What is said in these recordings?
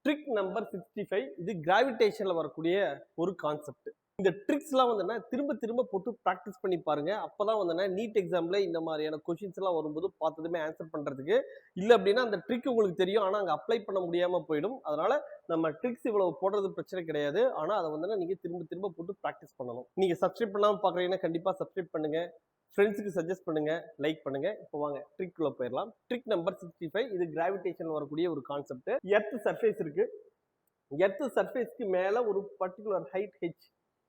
Trick number 65 இது கிராவிடேஷன்ல வரக்கூடிய ஒரு கான்செப்ட். இந்த ட்ரிக்ஸ்லாம் வந்துன்னா திரும்ப திரும்ப போட்டு பிராக்டிஸ் பண்ணி பாருங்க. அப்பதான் வந்துன்னா நீட் எக்ஸாம்ல இந்த மாதிரியான கொஸ்டின்ஸ் எல்லாம் வரும்போது பார்த்ததுமே ஆன்சர் பண்றதுக்கு. இல்ல அப்படின்னா அந்த ட்ரிக் உங்களுக்கு தெரியும். ஆனா அங்க அப்ளை பண்ண முடியாம போயிடும். அதனால நம்ம ட்ரிக்ஸ் இவ்வளவு போடுறது பிரச்சனை கிடையாது. ஆனா அத வந்துன்னா நீங்க திரும்ப திரும்ப போட்டு பிராக்டிஸ் பண்ணணும். நீங்க சப்ஸ்கிரைப் பண்ணாம பார்க்குறீங்கன்னா கண்டிப்பா சப்ஸ்கிரைப் பண்ணுங்க. ஃப்ரெண்ட்ஸுக்கு சஜஸ்ட் பண்ணுங்க, லைக் பண்ணுங்க. இப்போ வாங்க ட்ரிக்குள்ள போயிரலாம். ட்ரிக் நம்பர் 65 இது கிராவிடேஷன் வரக்கூடிய ஒரு கான்செப்ட். எர்த் சர்ஃபேஸ் இருக்கு. எர்த் சர்ஃபேஸ்க்கு மேல ஒரு பர்ட்டிகுலர் ஹைட் h.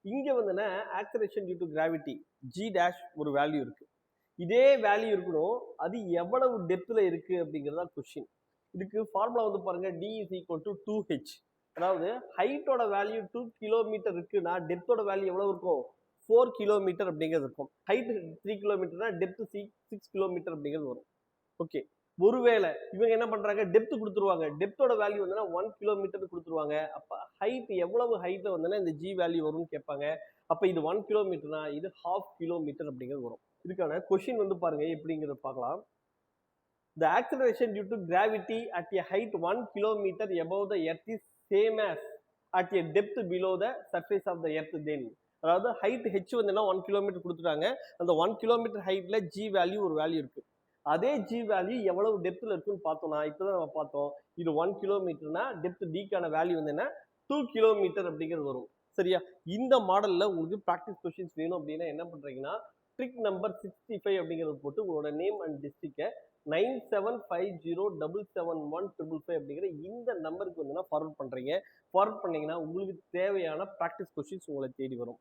இங்க வந்துன்னா acceleration due to gravity g dash ஒரு வேல்யூ இருக்கு. இதே வேல்யூ இருக்கணும். அது எவ்வளவு டெப்த்ல இருக்கு அப்படிங்கிறது தான் கொஸ்டின். இதுக்கு ஃபார்முலா வந்து பாருங்க d is equal to 2h. அதாவது ஹைட்டோட வேல்யூ 2 கிலோமீட்டர் இருக்குன்னா டெப்த்தோட வேல்யூ எவ்வளவு இருக்கும்? 4 கிலோமீட்டர் அப்படிங்கிறது இருக்கும். ஹைட் 3 கிலோமீட்டர்னா டெப்த் 6 கிலோமீட்டர் அப்படிங்கிறது வரும். ஓகே. ஒருவேளை இவங்க என்ன பண்றாங்க டெப்த் கொடுத்துருவாங்க. டெப்த்தோட வேல்யூ வந்து 1 கிலோமீட்டர் கொடுத்துருவாங்க. அப்ப ஹைட் எவ்வளவு ஹைட்ல வந்து இந்த ஜி வேல்யூ வரும்னு கேட்பாங்க. அப்ப இது 1 கிலோமீட்டர்னா இது 1/2 கிலோமீட்டர் அப்படிங்கிறது வரும். இதுக்கான கொஸ்டின் வந்து பாருங்க எப்படிங்கிறத பார்க்கலாம். The acceleration due to gravity at a height 1 kilometer above the earth is same as at a depth below the surface of the earth then. அதாவது ஹைட் h வந்து 1 கிலோமீட்டர் கொடுத்துட்டாங்க. அந்த 1 கிலோமீட்டர் ஹைட்ல g வேல்யூ ஒரு value இருக்கு. அதே g value எவ்வளவு டெப்த்ல இருக்குன்னு பார்த்தோம்னா இப்பதான் நம்ம பார்த்தோம். இது 1 கிலோமீட்டர்னா டெப்த் d-க்கான வேல்யூ வந்து என்ன 2 கிலோமீட்டர் அப்படிங்கிறது வரும். சரியா? இந்த மாடல்ல உங்களுக்கு பிராக்டிஸ் கொஸ்டின்ஸ் வேணும் அப்படின்னா என்ன பண்றீங்கன்னா ட்ரிக் நம்பர் 65 அப்படிங்கிறது போட்டு உங்களோட நேம் அண்ட் டிஸ்ட்ரிக்ட 9750771555 அப்படிங்கிற இந்த நம்பருக்கு வந்து ஃபார்வர்ட் பண்றீங்க. ஃபார்வர்ட் பண்ணீங்கன்னா உங்களுக்கு தேவையான பிராக்டிஸ் கொஸ்டின்ஸ் உங்களை தேடி வரும்.